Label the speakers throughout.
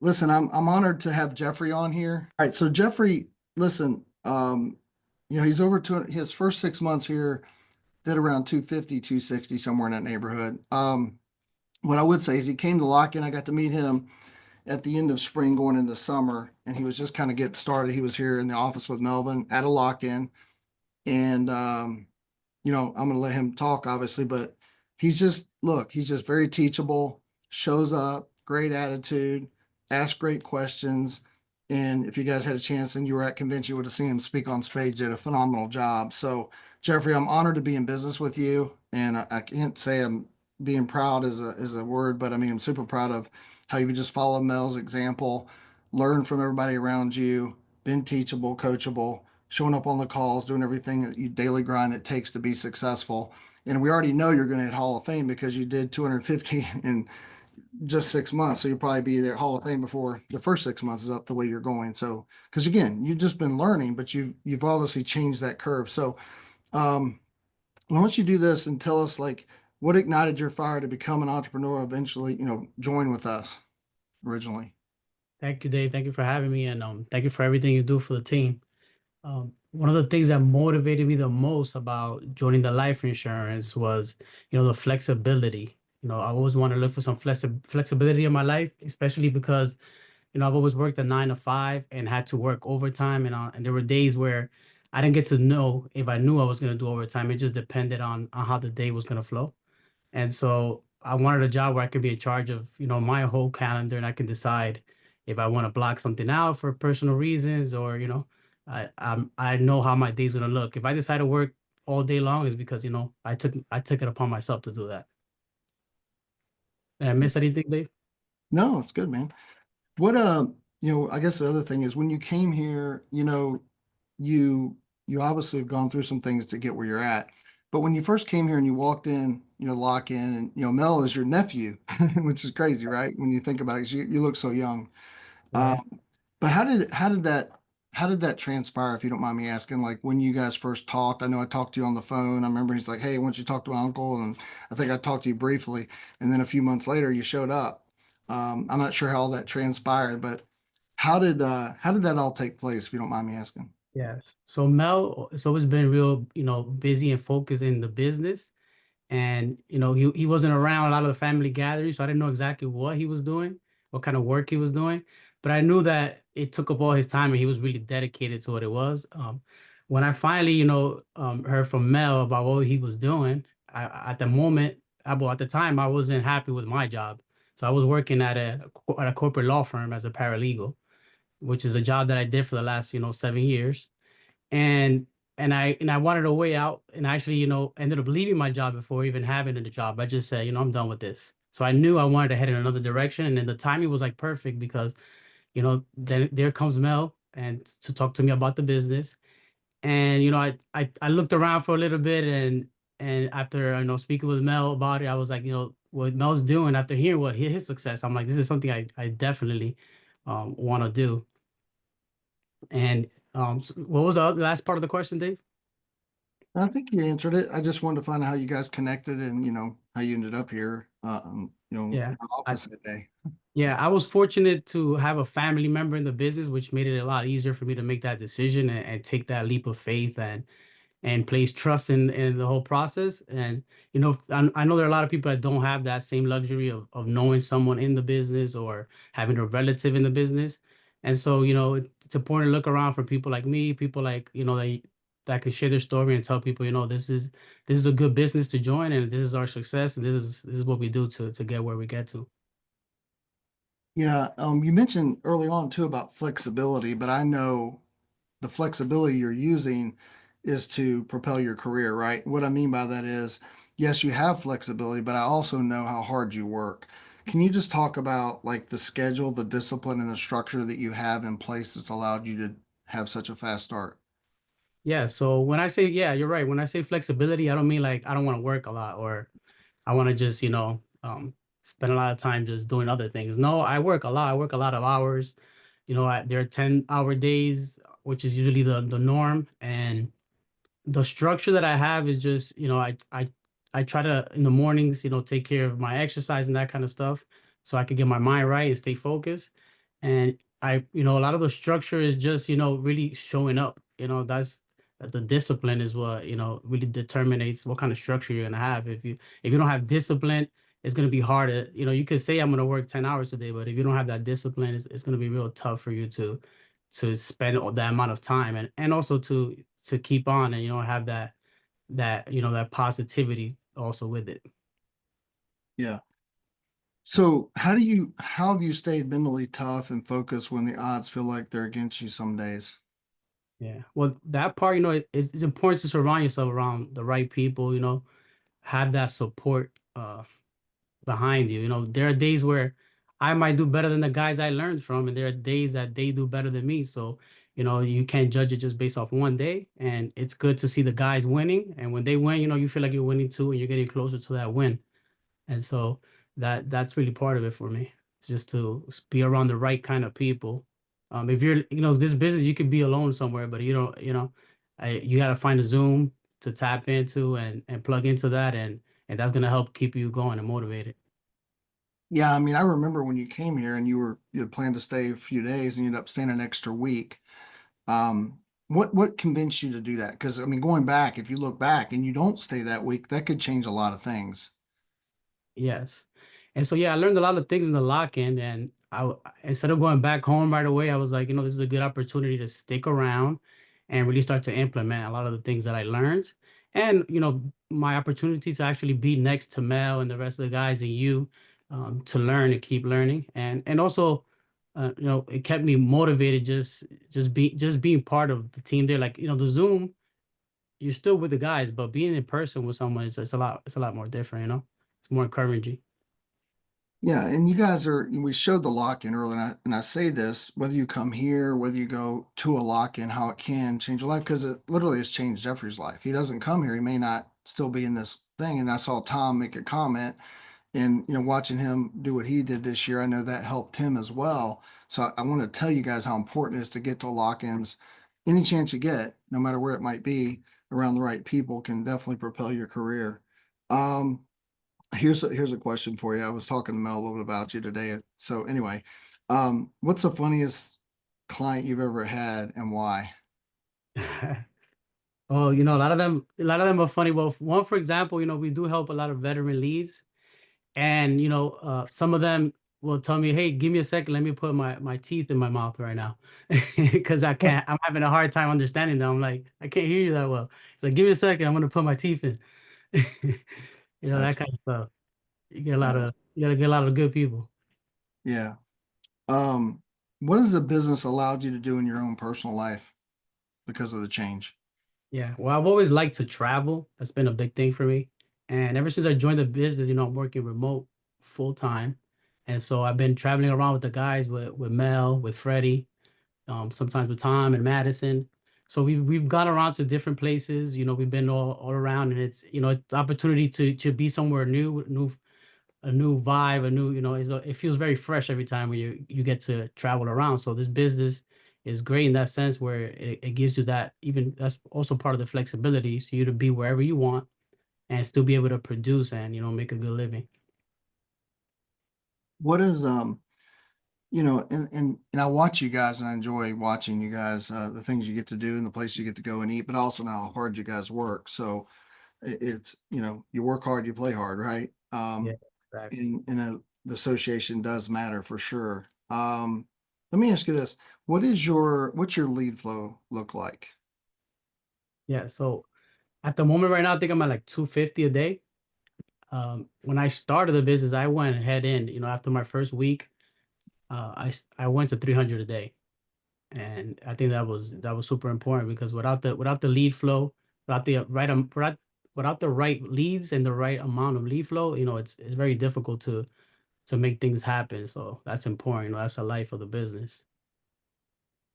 Speaker 1: Listen, I'm honored to have Jeffrey on here. All right, so Jeffrey, listen, he's over to his first 6 months here did around 250, 260, somewhere in that neighborhood. What I would say is he came to lock in. I got to meet him at the end of spring going into summer, and he was just kind of getting started. He was here in the office with Melvin at a lock in, and I'm gonna let him talk, obviously, but he's just very teachable, shows up, great attitude, asks great questions. And if you guys had a chance and you were at convention, you would have seen him speak on stage, did a phenomenal job. So, Jeffrey, I'm honored to be in business with you. And I can't say I'm being proud is a word, but I mean, I'm super proud of how you just follow Mel's example, learn from everybody around you, been teachable, coachable, showing up on the calls, doing everything that you daily grind that takes to be successful. And we already know you're going to hit Hall of Fame because you did 250 in just 6 months. So you'll probably be there at Hall of Fame before the first 6 months is up the way you're going. So, because again, you've just been learning, but you've obviously changed that curve. So, um, why don't you do this and tell us like what ignited your fire to become an entrepreneur eventually, join with us originally?
Speaker 2: Thank you, Dave. Thank you for having me, and thank you for everything you do for the team. One of the things that motivated me the most about joining the life insurance was, the flexibility. I always want to look for some flexibility in my life, especially because, I've always worked a 9 to 5 and had to work overtime, and there were days where I didn't get to know if I knew I was going to do overtime. It just depended on how the day was going to flow. And so I wanted a job where I could be in charge of, my whole calendar and I can decide if I want to block something out for personal reasons or, I know how my day's gonna look. If I decide to work all day long, is because, I took it upon myself to do that. Did I miss anything, Dave?
Speaker 1: No, it's good, man. What I guess the other thing is when you came here, you you obviously have gone through some things to get where you're at. But when you first came here and you walked in, lock in, and Mel is your nephew, which is crazy, right? When you think about it, 'cause you look so young.
Speaker 2: Yeah.
Speaker 1: But how did that transpire, if you don't mind me asking? Like when you guys first talked, I know I talked to you on the phone. I remember he's like, "Hey, why don't you talk to my uncle?" And I think I talked to you briefly, and then a few months later, you showed up. I'm not sure how all that transpired, but how did that all take place, if you don't mind me asking?
Speaker 2: Yes. So Mel has always been real, busy and focused in the business. And, he wasn't around a lot of the family gatherings, so I didn't know exactly what he was doing, what kind of work he was doing. But I knew that it took up all his time and he was really dedicated to what it was. When I finally, heard from Mel about what he was doing, at the moment, well, at the time, I wasn't happy with my job. So I was working at a corporate law firm as a paralegal, which is a job that I did for the last, 7 years. And and I wanted a way out, and I actually, ended up leaving my job before even having a job. I just said, I'm done with this. So I knew I wanted to head in another direction, and then the timing was like perfect because, then there comes Mel and to talk to me about the business. And I looked around for a little bit, and after speaking with Mel about it, I was like, what Mel's doing after hearing what his success, I'm like, this is something I definitely want to do. And so what was the last part of the question, Dave?
Speaker 1: I think you answered it. I just wanted to find out how you guys connected and how you ended up here,
Speaker 2: Yeah.
Speaker 1: in the
Speaker 2: I,
Speaker 1: office that day.
Speaker 2: yeah, I was fortunate to have a family member in the business, which made it a lot easier for me to make that decision and take that leap of faith and place trust in the whole process. And I know there are a lot of people that don't have that same luxury of knowing someone in the business or having a relative in the business. And so, it's important to look around for people like me, people like, that can share their story and tell people, this is a good business to join, and this is our success, and this is what we do to get where we get to.
Speaker 1: Yeah, you mentioned early on too about flexibility, but I know the flexibility you're using is to propel your career, right? What I mean by that is, yes, you have flexibility, but I also know how hard you work. Can you just talk about like the schedule, the discipline, and the structure that you have in place that's allowed you to have such a fast start?
Speaker 2: Yeah. So when I say, yeah, you're right. When I say flexibility, I don't mean like I don't want to work a lot or I want to just, spend a lot of time just doing other things. No, I work a lot. I work a lot of hours. There are 10-hour days, which is usually the norm. And the structure that I have is just, I try to in the mornings, take care of my exercise and that kind of stuff so I could get my mind right and stay focused. And a lot of the structure is just, really showing up. That the discipline is what, really determines what kind of structure you're gonna have. If you don't have discipline, it's gonna be harder. You could say I'm gonna work 10 hours a day, but if you don't have that discipline, it's gonna be real tough for you to spend all that amount of time, and also to keep on, and have that positivity also with it.
Speaker 1: Yeah. So how have you stayed mentally tough and focused when the odds feel like they're against you some days?
Speaker 2: Yeah. Well, that part, it's important to surround yourself around the right people, have that support behind you. There are days where I might do better than the guys I learned from, and there are days that they do better than me. So, you can't judge it just based off one day. And it's good to see the guys winning. And when they win, you feel like you're winning too, and you're getting closer to that win. And so that's really part of it for me. It's just to be around the right kind of people. If you're, this business, you could be alone somewhere, but you don't, you got to find a Zoom to tap into and plug into that, and that's gonna help keep you going and motivated.
Speaker 1: Yeah, I mean, I remember when you came here and you had planned to stay a few days and you ended up staying an extra week. What convinced you to do that? Because I mean, going back, if you look back and you don't stay that week, that could change a lot of things.
Speaker 2: Yes. And so, yeah, I learned a lot of things in the lock-in, and instead of going back home right away, I was like, this is a good opportunity to stick around and really start to implement a lot of the things that I learned. And, my opportunity to actually be next to Mel and the rest of the guys and you, to learn and keep learning. And also, it kept me motivated, just being part of the team there. Like, the Zoom, you're still with the guys, but being in person with someone is it's a lot more different, it's more encouraging.
Speaker 1: Yeah, and you guys we showed the lock-in earlier, and I say this, whether you come here, whether you go to a lock-in, how it can change your life, because it literally has changed Jeffrey's life. He doesn't come here, he may not still be in this thing. And I saw Tom make a comment, and watching him do what he did this year, I know that helped him as well. So I want to tell you guys how important it is to get to lock-ins any chance you get, no matter where it might be, around the right people can definitely propel your career. Um, here's a question for you. I was talking to Mel a little bit about you today. So anyway, what's the funniest client you've ever had and why?
Speaker 2: Oh, a lot of them are funny. Well, one, for example, we do help a lot of veteran leads, and some of them will tell me, "Hey, give me a second, let me put my teeth in my mouth right now," because I'm having a hard time understanding them. I'm like, I can't hear you that well. It's like, give me a second, I'm gonna put my teeth in. That
Speaker 1: That's
Speaker 2: kind of stuff.
Speaker 1: uh,
Speaker 2: You gotta get a lot of good people.
Speaker 1: yeah. Um, what has the business allowed you to do in your own personal life because of the change?
Speaker 2: Yeah, well, I've always liked to travel. That's been a big thing for me. And ever since I joined the business, I'm working remote full time. And so I've been traveling around with the guys, with Mel, with Freddie, sometimes with Tom and Madison. So we've gone around to different places. We've been all around, and it's the opportunity to be somewhere new, a new vibe, a new, it feels very fresh every time when you get to travel around. So this business is great in that sense, where it gives you that, even that's also part of the flexibility, so you to be wherever you want and still be able to produce and make a good living.
Speaker 1: What is and I watch you guys and I enjoy watching you guys, the things you get to do and the place you get to go and eat, but also know how hard you guys work. So it's you work hard, you play hard, right?
Speaker 2: Yeah, exactly.
Speaker 1: The association does matter for sure. Let me ask you this: what's your lead flow look like?
Speaker 2: Yeah. So at the moment right now, I think I'm at like 250 a day. When I started the business, I went head in, after my first week, I went to 300 a day. And I think that was super important, because without the lead flow, without the right without the right leads and the right amount of lead flow, it's very difficult to make things happen. So that's important. That's the life of the business.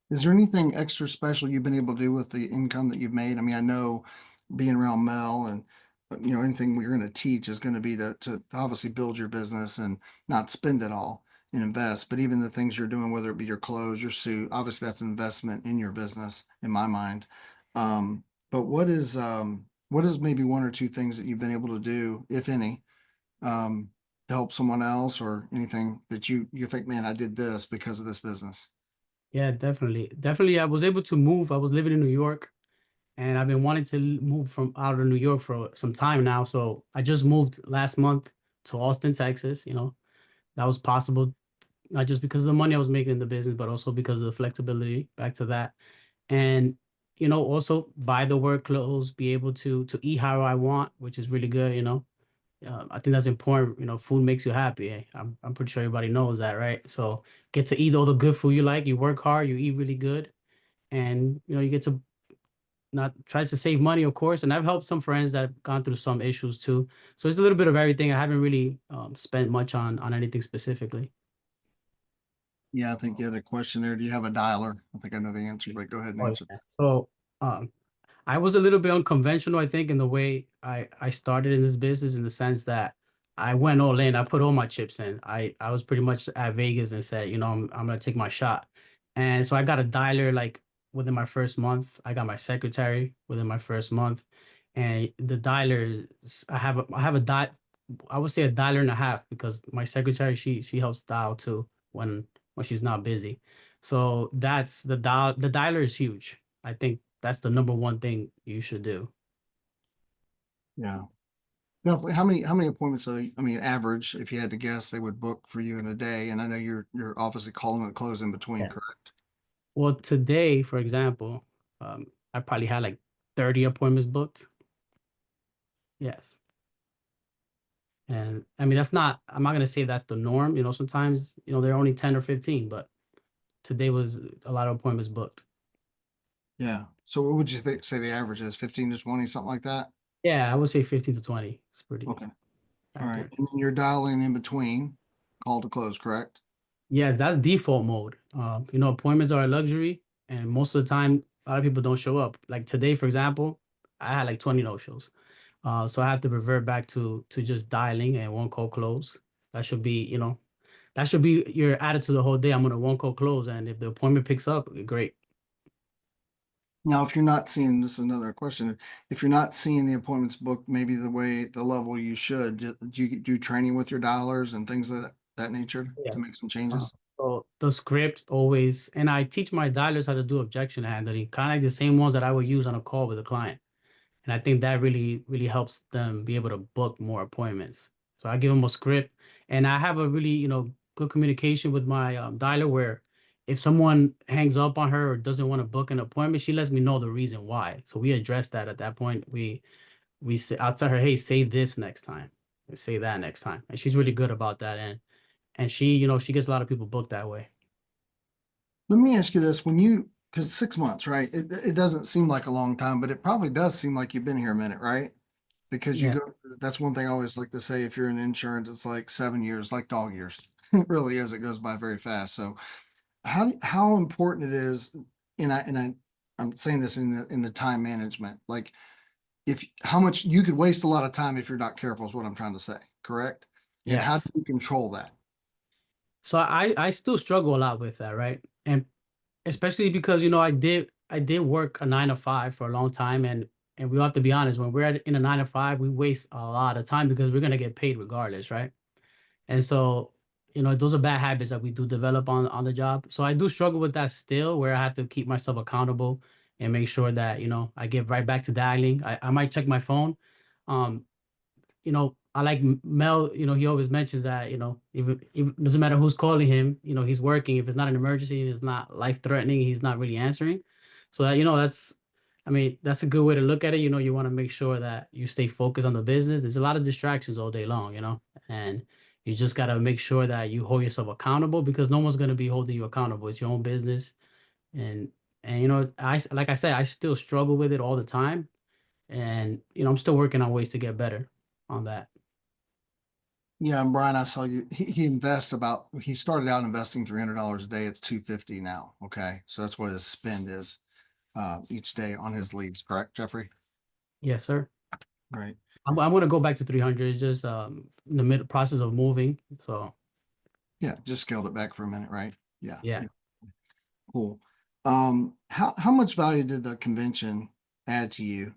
Speaker 1: Is there anything extra special you've been able to do with the income that you've made? I mean, I know being around Mel and anything we're going to teach is going to be to obviously build your business and not spend it all and invest. But even the things you're doing, whether it be your clothes, your suit, obviously that's an investment in your business in my mind. But what is maybe one or two things that you've been able to do, if any, to help someone else, or anything that you think, man, I did this because of this business?
Speaker 2: Yeah, definitely. Definitely, I was able to move. I was living in New York, and I've been wanting to move from out of New York for some time now. So I just moved last month to Austin, Texas. That was possible not just because of the money I was making in the business, but also because of the flexibility. Back to that, and also buy the work clothes, be able to eat how I want, which is really good. I think that's important. Food makes you happy. I'm pretty sure everybody knows that, right? So get to eat all the good food you like. You work hard, you eat really good, and you get to not try to save money, of course. And I've helped some friends that have gone through some issues too. So it's a little bit of everything. I haven't really spent much on anything specifically.
Speaker 1: Yeah, I think you had a question there. Do you have a dialer? I think I know the answer, but go ahead and
Speaker 2: Oh,
Speaker 1: answer.
Speaker 2: yeah. So um, I was a little bit unconventional, I think, in the way I started in this business, in the sense that I went all in. I put all my chips in. I was pretty much at Vegas and said, I'm gonna take my shot. And so I got a dialer like within my first month. I got my secretary within my first month. And the dialer is, I have a dial, I would say a dialer and a half, because my secretary, she helps dial too when she's not busy. So that's the dialer is huge. I think that's the number one thing you should do.
Speaker 1: Yeah. Definitely. How many appointments I mean, average, if you had to guess, they would book for you in a day? And I know you're obviously calling and closing between,
Speaker 2: Yeah.
Speaker 1: correct?
Speaker 2: Well, today, for example, I probably had like 30 appointments booked. Yes. And I mean, I'm not gonna say that's the norm. Sometimes, there are only 10 or 15, but today was a lot of appointments booked.
Speaker 1: Yeah. So what would you think, say the average is 15 to 20, something like that?
Speaker 2: Yeah, I would say 15 to 20. It's pretty
Speaker 1: Okay. All right.
Speaker 2: accurate.
Speaker 1: And then you're dialing in between call to close, correct?
Speaker 2: Yes, that's default mode. Appointments are a luxury, and most of the time, a lot of people don't show up. Like today, for example, I had like 20 no-shows. So I have to revert back to just dialing and one call close. That should be, that should be your attitude the whole day. I'm gonna one call close, and if the appointment picks up, great.
Speaker 1: Now, if you're not seeing, this is another question. If you're not seeing the appointments booked, maybe the level you should, do you do training with your dialers and things of that nature to make
Speaker 2: Yes.
Speaker 1: some
Speaker 2: Uh,
Speaker 1: changes?
Speaker 2: so the script always, and I teach my dialers how to do objection handling, kind of like the same ones that I would use on a call with a client. And I think that really, really helps them be able to book more appointments. So I give them a script, and I have a really, good communication with my dialer, where if someone hangs up on her or doesn't want to book an appointment, she lets me know the reason why. So we address that at that point. We say, I'll tell her, hey, say this next time, say that next time, and she's really good about that. And she, she gets a lot of people booked that way.
Speaker 1: Let me ask you this, because 6 months, right? It doesn't seem like a long time, but it probably does seem like you've been here a minute, right? Because
Speaker 2: Yeah.
Speaker 1: that's one thing I always like to say, if you're in insurance, it's like 7 years, like dog years. It really is. It goes by very fast. So how important it is, I'm saying this in the time management, like if how much you could waste a lot of time if you're not careful is what I'm trying to say, correct? And how do
Speaker 2: Yes.
Speaker 1: you control that?
Speaker 2: So I still struggle a lot with that, right? And especially because I did work a 9 to 5 for a long time, and we have to be honest, when we're in a 9 to 5, we waste a lot of time because we're gonna get paid regardless, right? And so those are bad habits that we do develop on the job. So I do struggle with that still, where I have to keep myself accountable and make sure that I get right back to dialing. I might check my phone. um I like Mel, he always mentions that, even it doesn't matter who's calling him, he's working. If it's not an emergency, it's not life threatening, he's not really answering. So that, I mean, that's a good way to look at it. You want to make sure that you stay focused on the business. There's a lot of distractions all day long, and you just got to make sure that you hold yourself accountable, because no one's going to be holding you accountable. It's your own business. And like I said, I still struggle with it all the time. And, I'm still working on ways to get better on that.
Speaker 1: Yeah, and Brian, I saw you. He started out investing $300 a day. It's 250 now. Okay, so that's what his spend is each day on his leads, correct, Jeffrey?
Speaker 2: Yes, sir.
Speaker 1: Right.
Speaker 2: I'm gonna go back to 300. It's just in the mid process of moving. So
Speaker 1: Yeah, just scaled it back for a minute, right? Yeah.
Speaker 2: yeah,
Speaker 1: Yeah. Cool. How much value did the convention add to you?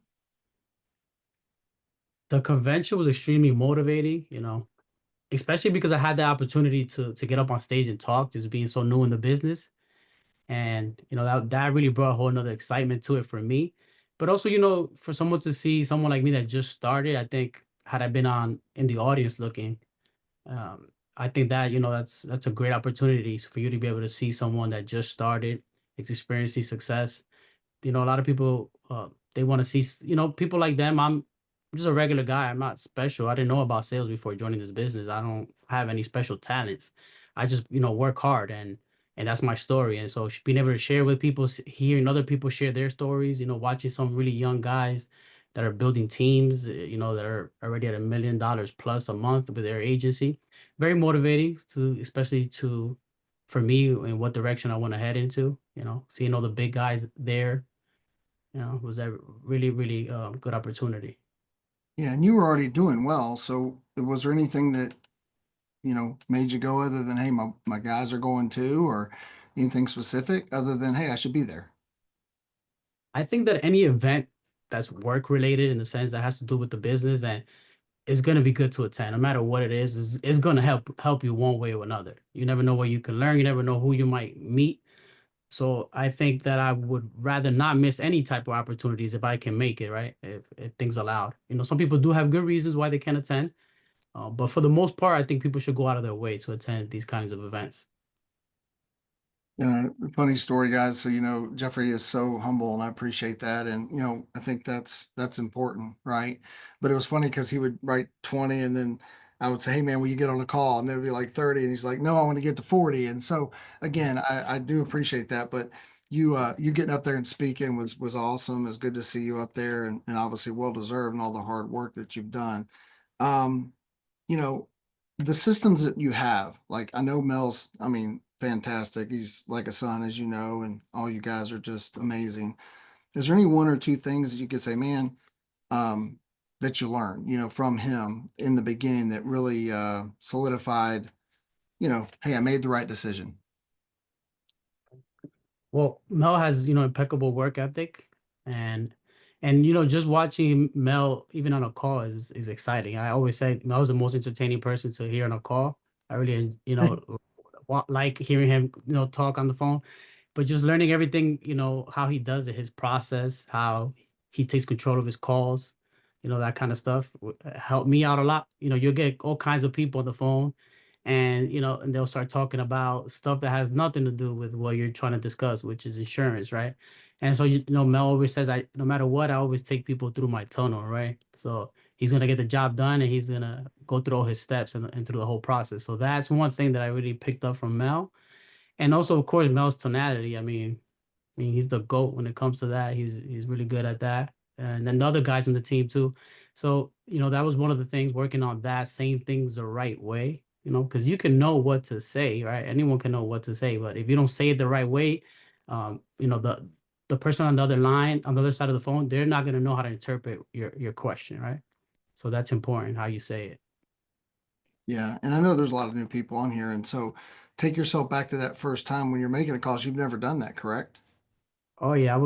Speaker 2: the convention was extremely motivating. especially because I had the opportunity to get up on stage and talk, just being so new in the business. And that really brought a whole nother excitement to it for me. But also, for someone to see someone like me that just started, I think had I been on in the audience looking, um, I think that that's a great opportunity for you to be able to see someone that just started, is experiencing success. A lot of people they want to see people like them. I'm just a regular guy. I'm not special. I didn't know about sales before joining this business. I don't have any special talents. I just work hard, and that's my story. And so being able to share with people, hearing other people share their stories, watching some really young guys that are building teams, that are already at $1 million plus a month with their agency, very motivating to, especially to for me, in what direction I want to head into. Seeing all the big guys there, was a really, really good opportunity.
Speaker 1: Yeah, and you were already doing well. So was there anything that, made you go other than, hey, my guys are going too, or anything specific other than, hey, I should be there?
Speaker 2: I think that any event that's work related in the sense that has to do with the business and it's going to be good to attend, no matter what it is. It's going to help you one way or another. You never know what you can learn. You never know who you might meet. So I think that I would rather not miss any type of opportunities if I can make it, right? If things allowed. Some people do have good reasons why they can't attend. But for the most part, I think people should go out of their way to attend these kinds of events.
Speaker 1: Funny story, guys. So, Jeffrey is so humble and I appreciate that. And, I think that's important, right? But it was funny because he would write 20 and then I would say, hey man, will you get on a call? And there'd be like 30. And he's like, no, I want to get to 40. And so again, I do appreciate that. But you getting up there and speaking was awesome. It's good to see you up there and obviously well deserved and all the hard work that you've done. Um, you know, the systems that you have, like I know Mel's, I mean, fantastic. He's like a son, as you know, and all you guys are just amazing. Is there any one or two things that you could say, man, that you learned, from him in the beginning that really solidified, hey, I made the right decision?
Speaker 2: Well, Mel has, impeccable work ethic, and just watching Mel even on a call is exciting. I always say Mel's the most entertaining person to hear on a call. I really, like hearing him, talk on the phone, but just learning everything, how he does it, his process, how he takes control of his calls, that kind of stuff helped me out a lot. You'll get all kinds of people on the phone and and they'll start talking about stuff that has nothing to do with what you're trying to discuss, which is insurance, right? And so Mel always says, I no matter what, I always take people through my tunnel, right? So he's gonna get the job done and he's gonna go through all his steps and through the whole process. So that's one thing that I really picked up from Mel. And also, of course, Mel's tonality. I mean, he's the GOAT when it comes to that. He's really good at that. And then the other guys in the team too. So, that was one of the things, working on that, saying things the right way, because you can know what to say, right? Anyone can know what to say, but if you don't say it the right way, the person on the other line, on the other side of the phone, they're not gonna know how to interpret your question, right? So that's important how you say it.
Speaker 1: Yeah. And I know there's a lot of new people on here. And so take yourself back to that first time when you're making a call. You've never done that, correct?
Speaker 2: Oh yeah,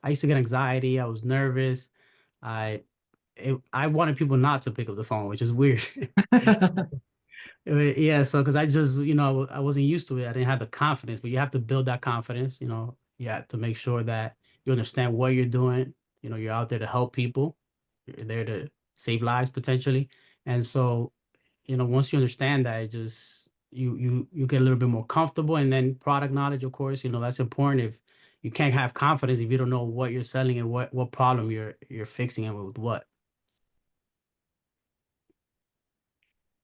Speaker 2: I used to get anxiety. I was nervous. I I wanted people not to pick up the phone, which is weird. Yeah, so because I just, I wasn't used to it. I didn't have the confidence, but you have to build that confidence, you have to make sure that you understand what you're doing. You're out there to help people. You're there to save lives potentially. And so, once you understand that, it just you get a little bit more comfortable. And then product knowledge, of course, that's important. If you can't have confidence if you don't know what you're selling and what problem you're fixing and with what.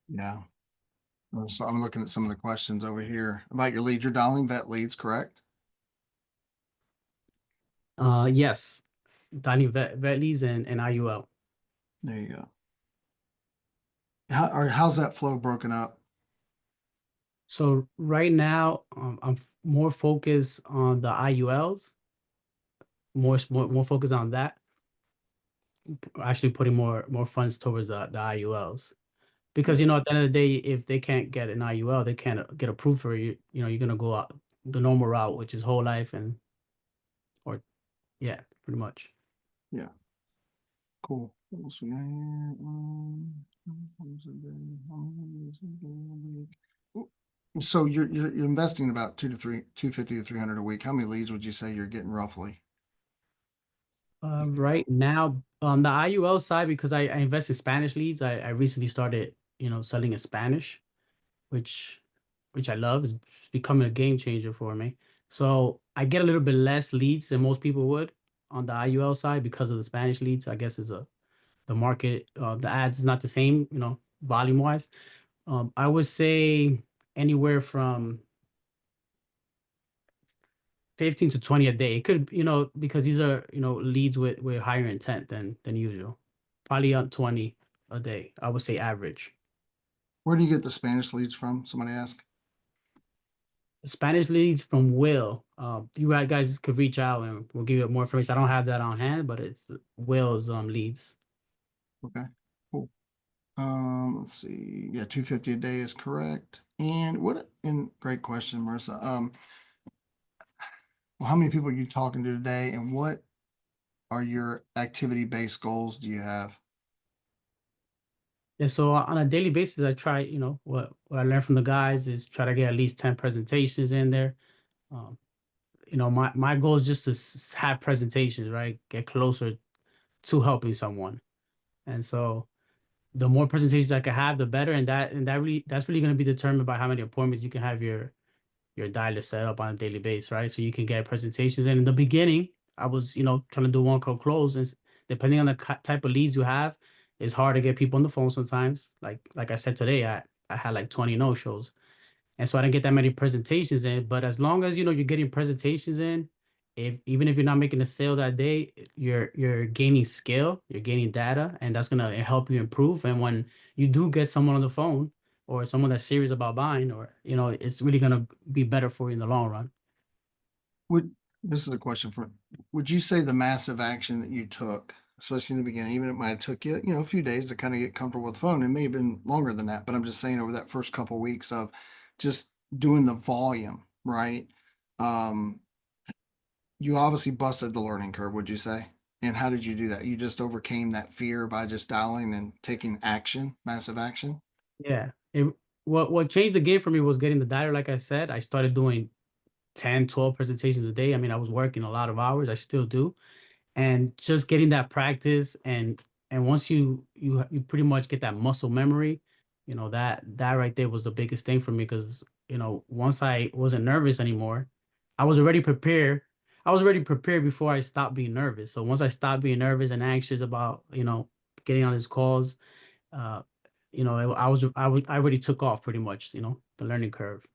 Speaker 1: Yeah. So I'm looking at some of the questions over here about your leads. You're dialing vet leads, correct?
Speaker 2: Yes, Danny vet leads and IUL.
Speaker 1: There you go. How's that flow broken up?
Speaker 2: So right now, I'm more focused on the IULs, more focused on that. Actually, putting more funds towards the IULs, because at the end of the day, if they can't get an IUL, they can't get approved for you. You're gonna go out the normal route, which is whole life or yeah, pretty much.
Speaker 1: Yeah, cool. What else we got here? So you're investing about 250 to 300 a week. How many leads would you say you're getting roughly?
Speaker 2: Right now, on the IUL side, because I invest in Spanish leads, I recently started, selling in Spanish, which which I love. Is becoming a game changer for me. So I get a little bit less leads than most people would on the IUL side because of the Spanish leads. I guess is the market, the ads is not the same, volume wise. I would say anywhere from 15 to 20 a day. It could, because these are, leads with higher intent than usual. Probably on 20 a day. I would say average.
Speaker 1: Where do you get the Spanish leads from? Somebody asked.
Speaker 2: Spanish leads from Will. You guys could reach out and we'll give you more information. I don't have that on hand, but it's Will's leads.
Speaker 1: Okay, cool. Let's see. Yeah, 250 a day is correct. And great question, Marissa. Well, how many people are you talking to today, and what are your activity-based goals do you have?
Speaker 2: Yeah, so on a daily basis, I try, what I learned from the guys is try to get at least 10 presentations in there. Um, my goal is just to have presentations, right? Get closer to helping someone. And so the more presentations I can have, the better. That's really going to be determined by how many appointments you can have your dialer set up on a daily basis, right? So you can get presentations. And in the beginning, I was, trying to do one call close, and depending on the type of leads you have, it's hard to get people on the phone sometimes. Like I said today, I had like 20 no shows. And so I didn't get that many presentations in. But as long as you're getting presentations in, if even if you're not making a sale that day, you're gaining skill, you're gaining data, and that's gonna help you improve. And when you do get someone on the phone or someone that's serious about buying, or it's really gonna be better for you in the long run.
Speaker 1: Would This is a question for, would you say the massive action that you took, especially in the beginning, even it might have took you, a few days to kind of get comfortable with the phone, it may have been longer than that, but I'm just saying over that first couple of weeks of just doing the volume, right? Um, you obviously busted the learning curve, would you say? And how did you do that? You just overcame that fear by just dialing and taking action, massive action?
Speaker 2: Yeah. What changed the game for me was getting the dialer. Like I said, I started doing 10, 12 presentations a day. I mean, I was working a lot of hours. I still do. And just getting that practice, and once you pretty much get that muscle memory, that right there was the biggest thing for me, because once I wasn't nervous anymore, I was already prepared. I was already prepared before I stopped being nervous. So once I stopped being nervous and anxious about getting on these calls, uh I already took off pretty much, the learning curve.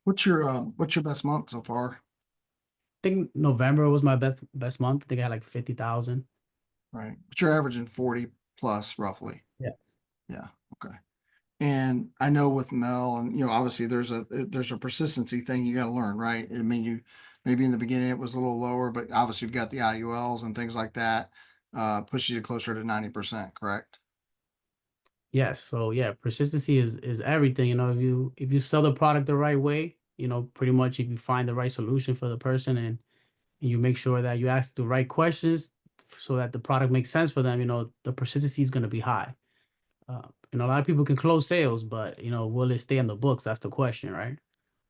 Speaker 1: What's your best month so far?
Speaker 2: I think November was my best month. I think I had like 50,000.
Speaker 1: Right. But you're averaging 40 plus roughly.
Speaker 2: Yes.
Speaker 1: Yeah. Okay. And I know with Mel, and obviously there's a persistency thing you got to learn, right? I mean, you maybe in the beginning it was a little lower, but obviously you've got the IULs and things like that, pushes you closer to 90%, correct?
Speaker 2: Yes. So yeah, persistency is everything. If you sell the product the right way, pretty much if you find the right solution for the person, and you make sure that you ask the right questions so that the product makes sense for them, the persistency is going to be high. A lot of people can close sales, but will it stay on the books? That's the question, right?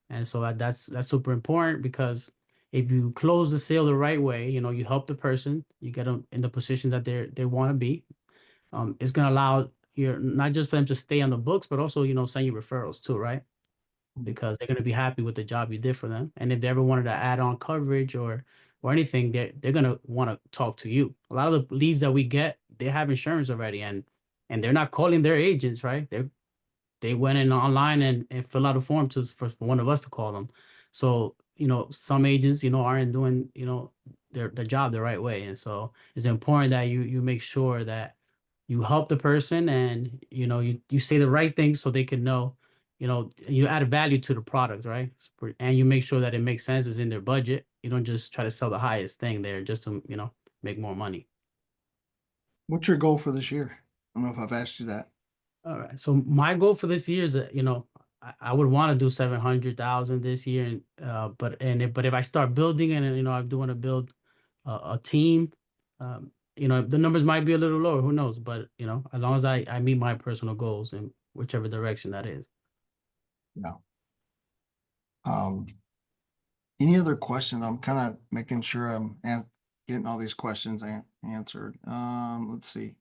Speaker 2: And so that's super important, because if you close the sale the right way, you help the person, you get them in the position that they want to be. It's gonna allow your not just for them to stay on the books, but also send you referrals too, right?
Speaker 1: Mhm.
Speaker 2: Because they're gonna be happy with the job you did for them, and if they ever wanted to add on coverage or anything, they're gonna want to talk to you. A lot of the leads that we get, they have insurance already, and they're not calling their agents, right? They went in online and fill out a form for one of us to call them. So, some agents, aren't doing, their job the right way. And so it's important that you make sure that you help the person, and, you say the right things so they can know, you add value to the product, right? And you make sure that it makes sense, is in their budget. You don't just try to sell the highest thing there just to, make more money.
Speaker 1: What's your goal for this year? I don't know if I've asked you that.
Speaker 2: All right. So my goal for this year is, I would want to do 700,000 this year, and but if I start building, and I do want to build a team, the numbers might be a little lower. Who knows? But as long as I meet my personal goals in whichever direction that is.
Speaker 1: Yeah. Um, any other question? I'm kind of making sure getting all these questions answered. Let's see.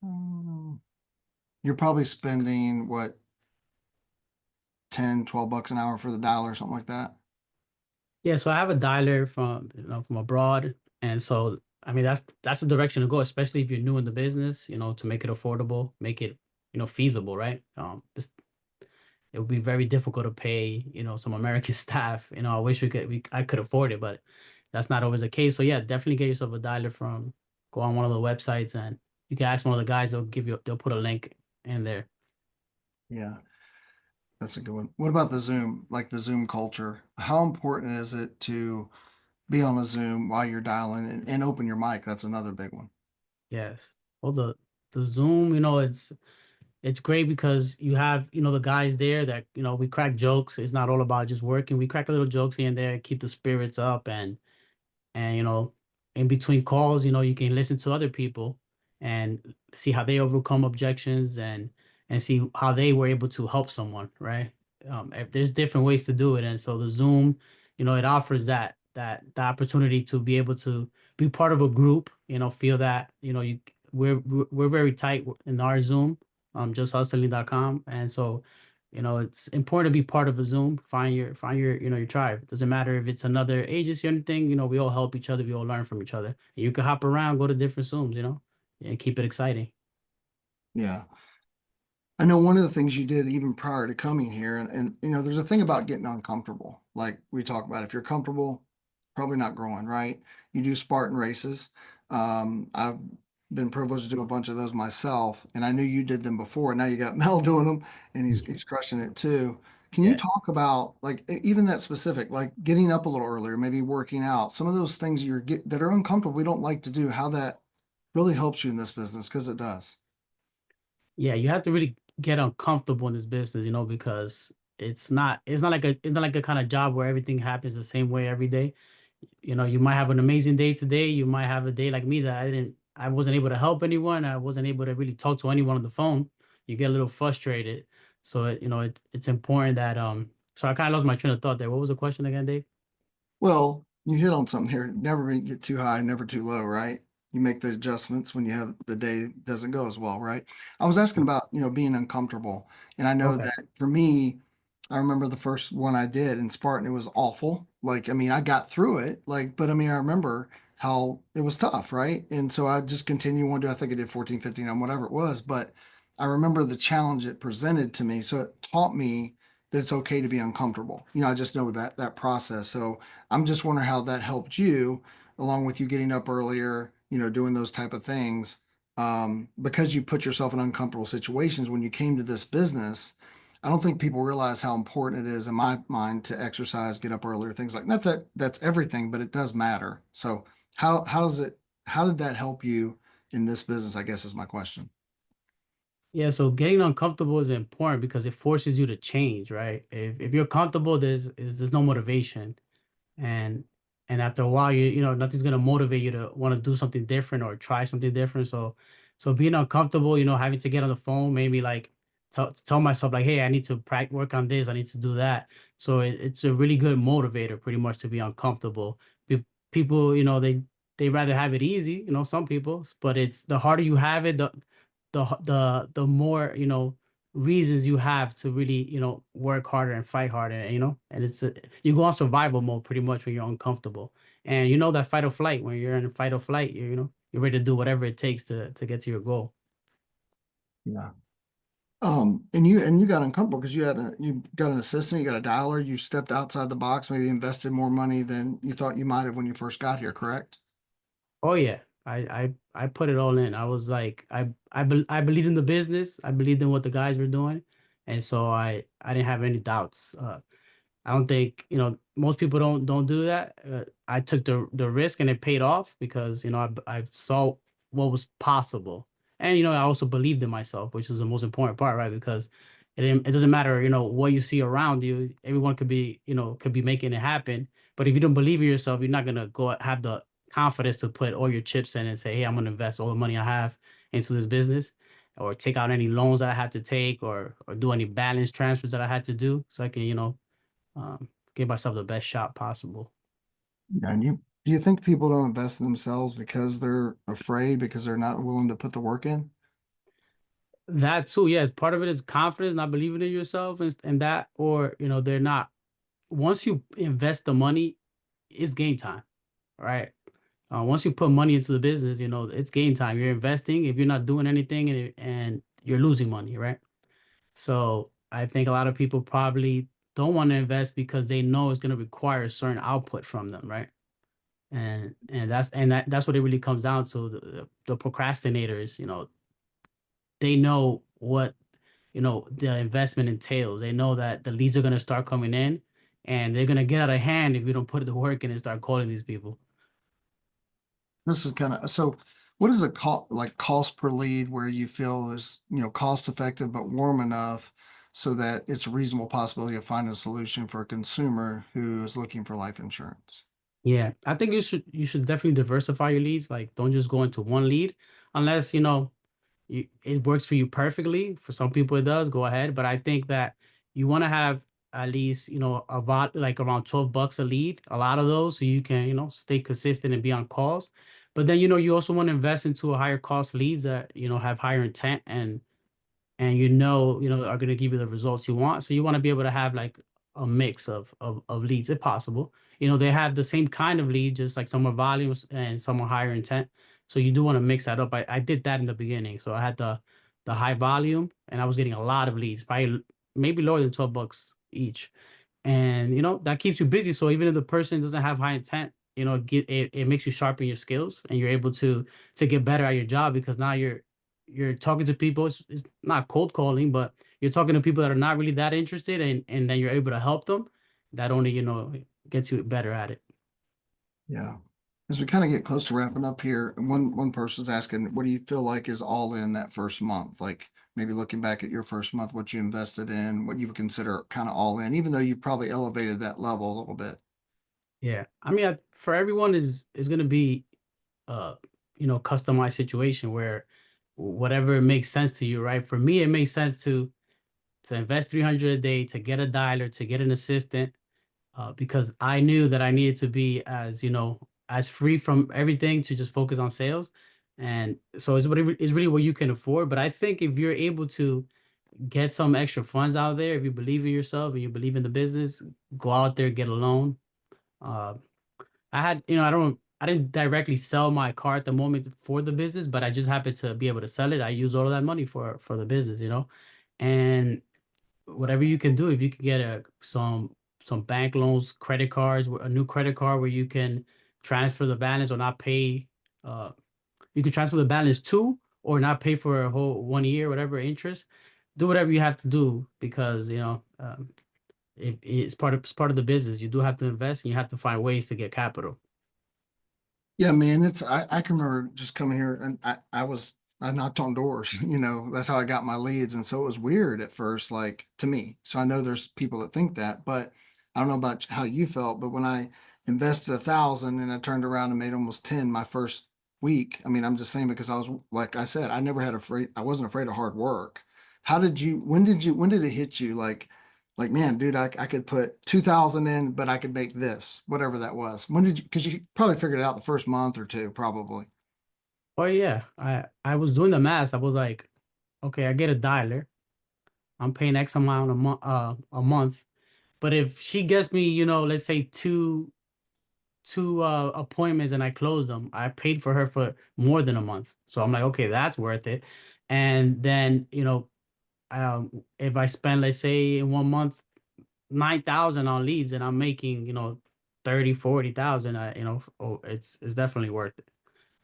Speaker 1: You're probably spending what, 10, 12 bucks an hour for the dial or something like that?
Speaker 2: Yeah, so I have a dialer from from abroad, and so I mean that's the direction to go, especially if you're new in the business, to make it affordable, make it feasible, right? It would be very difficult to pay some American staff. I wish I could afford it, but that's not always the case. So yeah, definitely get yourself a dialer from go on one of the websites, and you can ask one of the guys. They'll put a link in there.
Speaker 1: Yeah, that's a good one. What about the Zoom, like the Zoom culture? How important is it to be on a Zoom while you're dialing and open your mic? That's another big one.
Speaker 2: Yes. Well, the Zoom, it's great because you have, the guys there that, we crack jokes. It's not all about just working. We crack a little jokes here and there, keep the spirits up, and in between calls, you can listen to other people and see how they overcome objections and see how they were able to help someone, right? There's different ways to do it, and so the Zoom, it offers that the opportunity to be able to be part of a group, feel that we're very tight in our Zoom, justhustling.com, and so it's important to be part of a Zoom. Find your your tribe. It doesn't matter if it's another agency or anything. We all help each other. We all learn from each other. You can hop around, go to different Zooms. And keep it exciting.
Speaker 1: Yeah. I know one of the things you did even prior to coming here, and there's a thing about getting uncomfortable. Like we talk about, if you're comfortable, probably not growing, right? You do Spartan races. I've been privileged to do a bunch of those myself, and I knew you did them before. Now you got Mel doing them, and he's crushing it too. Can you
Speaker 2: Yeah.
Speaker 1: talk about like even that specific, like getting up a little earlier, maybe working out, some of those things that are uncomfortable, we don't like to do, how that really helps you in this business because it does.
Speaker 2: Yeah, you have to really get uncomfortable in this business, because it's not like a kind of job where everything happens the same way every day. You might have an amazing day today. You might have a day like me that I wasn't able to help anyone. I wasn't able to really talk to anyone on the phone. You get a little frustrated. So it's important that so I kind of lost my train of thought there. What was the question again, Dave?
Speaker 1: Well, you hit on something here. Never get too high, never too low, right? You make the adjustments when you have the day doesn't go as well, right? I was asking about, being uncomfortable. And I know
Speaker 2: Okay.
Speaker 1: that for me, I remember the first one I did in Spartan, it was awful. Like, I mean, I got through it, like, but I mean, I remember how it was tough, right? And so I just continue on to, I think I did 14, 15 on whatever it was, but I remember the challenge it presented to me. So it taught me that it's okay to be uncomfortable. I just know that process. So I'm just wondering how that helped you, along with you getting up earlier, doing those type of things, because you put yourself in uncomfortable situations when you came to this business. I don't think people realize how important it is, in my mind, to exercise, get up earlier, things like not that that's everything, but it does matter. So how did that help you in this business, I guess is my question.
Speaker 2: Yeah, so getting uncomfortable is important because it forces you to change, right? If you're comfortable, there's no motivation. and and after a while nothing's going to motivate you to want to do something different or try something different. So being uncomfortable, having to get on the phone, maybe like tell myself like, hey, I need to practice, work on this, I need to do that. So it's a really good motivator pretty much to be uncomfortable. People, they rather have it easy, some people, but it's the harder you have it, the more reasons you have to really work harder and fight harder, and you go on survival mode pretty much when you're uncomfortable. And that fight or flight, when you're in fight or flight, you're ready to do whatever it takes to get to your goal.
Speaker 1: Yeah. And you got uncomfortable because you got an assistant, you got a dialer, you stepped outside the box, maybe invested more money than you thought you might have when you first got here, correct?
Speaker 2: Oh yeah, I put it all in. I was like, I believed in the business, I believed in what the guys were doing, and so I didn't have any doubts. I don't think, most people don't do that. I took the risk and it paid off because, I saw what was possible. And, I also believed in myself, which is the most important part, right? Because it doesn't matter, what you see around you. Everyone could be making it happen. But if you don't believe in yourself, you're not gonna go have the confidence to put all your chips in and say, hey, I'm gonna invest all the money I have into this business, or take out any loans that I have to take, or do any balance transfers that I had to do so I can, give myself the best shot possible.
Speaker 1: Yeah, and do you think people don't invest in themselves because they're afraid, because they're not willing to put the work in?
Speaker 2: That too, yes. Part of it is confidence, not believing in yourself, and that, or they're not. Once you invest the money, it's game time, right? Once you put money into the business, it's game time. You're investing. If you're not doing anything and you're losing money, right? So I think a lot of people probably don't want to invest because they know it's going to require a certain output from them, right? And that's what it really comes down to. The procrastinators, they know what the investment entails. They know that the leads are going to start coming in, and they're going to get out of hand if you don't put the work in and start calling these people.
Speaker 1: This is kind of, so what is a cost per lead where you feel is, cost effective but warm enough so that it's a reasonable possibility of finding a solution for a consumer who is looking for life insurance?
Speaker 2: Yeah, I think you should definitely diversify your leads. Like, don't just go into one lead unless it works for you perfectly. For some people, it does. Go ahead, but I think that you want to have at least about like around $12 a lead. A lot of those, so you can stay consistent and be on calls. But then you also want to invest into a higher cost leads that have higher intent and are going to give you the results you want. So you want to be able to have like a mix of leads if possible. They have the same kind of lead, just like some are volumes and some are higher intent. So you do want to mix that up. I did that in the beginning. So I had the high volume and I was getting a lot of leads, probably maybe lower than $12 each. And that keeps you busy. So even if the person doesn't have high intent, it makes you sharpen your skills and you're able to get better at your job because now you're talking to people. It's not cold calling, but you're talking to people that are not really that interested, and then you're able to help them. That only gets you better at it.
Speaker 1: Yeah. As we kind of get close to wrapping up here, one person's asking, what do you feel like is all in that first month? Like maybe looking back at your first month, what you invested in, what you would consider kind of all in, even though you probably elevated that level a little bit.
Speaker 2: Yeah, I mean, for everyone is going to be uh customized situation where whatever makes sense to you, right? For me, it makes sense to invest 300 a day, to get a dialer, to get an assistant, because I knew that I needed to be as free from everything to just focus on sales. And so it's really what you can afford. But I think if you're able to get some extra funds out there, if you believe in yourself and you believe in the business, go out there, get a loan. Uh, I had, I didn't directly sell my car at the moment for the business, but I just happened to be able to sell it. I use all of that money for the business, and whatever you can do, if you can get some bank loans, credit cards, a new credit card where you can transfer the balance or not pay, uh, you can transfer the balance to or not pay for a whole 1 year, whatever interest. Do whatever you have to do because it's part of the business. You do have to invest and you have to find ways to get capital.
Speaker 1: Yeah, man, I can remember just coming here and I knocked on doors, that's how I got my leads. And so it was weird at first, like to me. So I know there's people that think that, but I don't know about how you felt, but when I invested 1,000 and I turned around and made almost 10 my first week, I mean, I'm just saying because I was, like I said, I wasn't afraid of hard work. When did it hit you? Like, man, dude, I could put 2,000 in, but I could make this, whatever that was. When did you, because you probably figured it out the first month or two, probably.
Speaker 2: Oh yeah, I was doing the math. I was like, okay, I get a dialer. I'm paying X amount a month. But if she gets me, let's say two appointments and I closed them, I paid for her for more than a month. So I'm like, okay, that's worth it. And then, if I spend, let's say in 1 month, 9,000 on leads and I'm making, 30, 40,000, it's definitely worth it.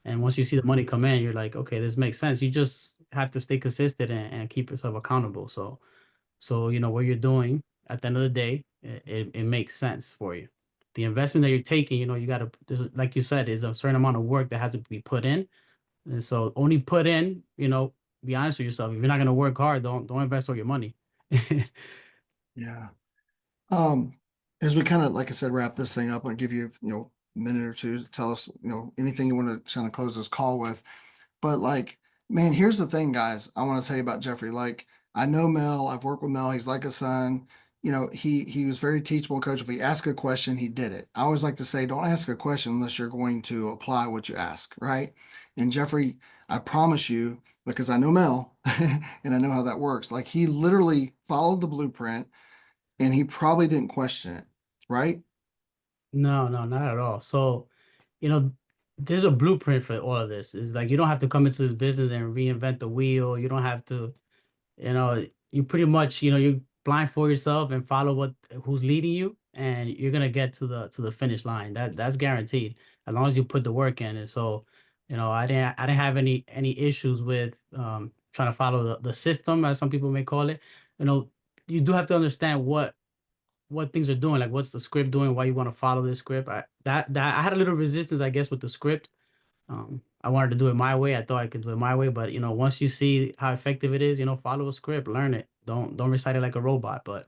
Speaker 2: And once you see the money come in, you're like, okay, this makes sense. You just have to stay consistent and keep yourself accountable. So what you're doing at the end of the day, it makes sense for you. The investment that you're taking, you got to, this is like you said, is a certain amount of work that has to be put in. And so only put in, be honest with yourself. If you're not going to work hard, don't invest all your money.
Speaker 1: Yeah. Um, as we kind of, like I said, wrap this thing up, I'll give you, a minute or two to tell us, anything you want to kind of close this call with. But like, man, here's the thing, guys. I want to tell you about Jeffrey. Like, I know Mel. I've worked with Mel. He's like a son. you know, he was very teachable coach. If he asked a question, he did it. I always like to say, don't ask a question unless you're going to apply what you ask, right? And Jeffrey, I promise you, because I know Mel and I know how that works, like he literally followed the blueprint and he probably didn't question it, right?
Speaker 2: No, no, not at all. So, you know, there's a blueprint for all of this. It's like you don't have to come into this business and reinvent the wheel. You don't have to, you know, you pretty much, you blindfold yourself and follow who's leading you, and you're gonna get to the finish line. That's guaranteed, as long as you put the work in. And so, I didn't have any issues with trying to follow the system, as some people may call it. You know, you do have to understand what things are doing, like what's the script doing, why you want to follow this script. That I had a little resistance, I guess, with the script. I wanted to do it my way. I thought I could do it my way, but once you see how effective it is, follow a script, learn it. Don't recite it like a robot, but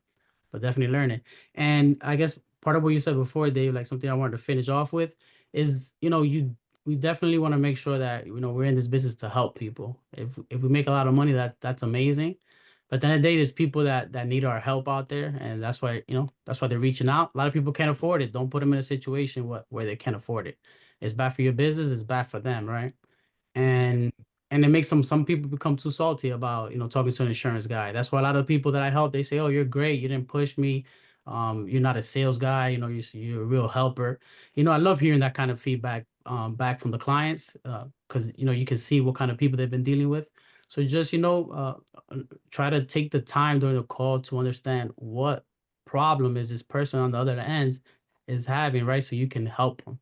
Speaker 2: definitely learn it. And I guess part of what you said before, Dave, like something I wanted to finish off with is, we definitely want to make sure that we're in this business to help people. If we make a lot of money, that's amazing. But at the end of the day, there's people that need our help out there, and that's why they're reaching out. A lot of people can't afford it. Don't put them in a situation where they can't afford it. It's bad for your business. It's bad for them, right? And and it makes some people become too salty about talking to an insurance guy. That's why a lot of people that I help, they say, "Oh, you're great. You didn't push me. You're not a sales guy. You're a real helper." I love hearing that kind of feedback back from the clients, because you can see what kind of people they've been dealing with. So just try to take the time during the call to understand what problem is this person on the other end is having, right? So you can help them.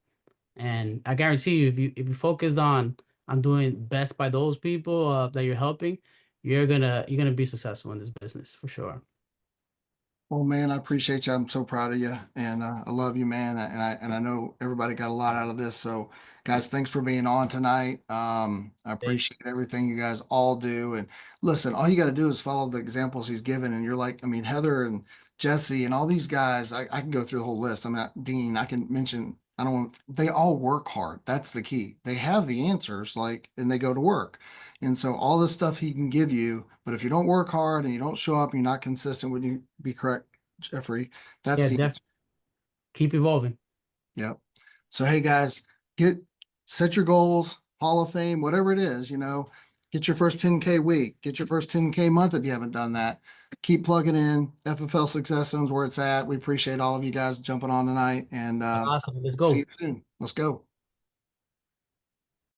Speaker 2: And I guarantee you, if you focus on doing best by those people that you're helping, you're gonna be successful in this business for sure.
Speaker 1: Well, man, I appreciate you. I'm so proud of you, and I love you, man. And I know everybody got a lot out of this. So, guys, thanks for being on tonight. I
Speaker 2: Thank
Speaker 1: appreciate everything you guys all do. And listen, all you got to do is follow the examples he's given. And you're like, I mean, Heather and Jesse and all these guys. I can go through the whole list. I mean, Dean, I can mention. I don't want. They all work hard. That's the key. They have the answers, like, and they go to work. And so all this stuff he can give you, but if you don't work hard and you don't show up, and you're not consistent, would you be correct, Jeffrey? That's
Speaker 2: Yeah,
Speaker 1: the
Speaker 2: definitely
Speaker 1: answer.
Speaker 2: keep evolving.
Speaker 1: Yep. So hey guys, get set your goals, Hall of Fame, whatever it is, get your first 10K week, get your first 10K month if you haven't done that. Keep plugging in. FFL Success Zone's where it's at. We appreciate all of you guys jumping on tonight and
Speaker 2: Awesome. Let's
Speaker 1: see
Speaker 2: go.
Speaker 1: you soon. Let's go.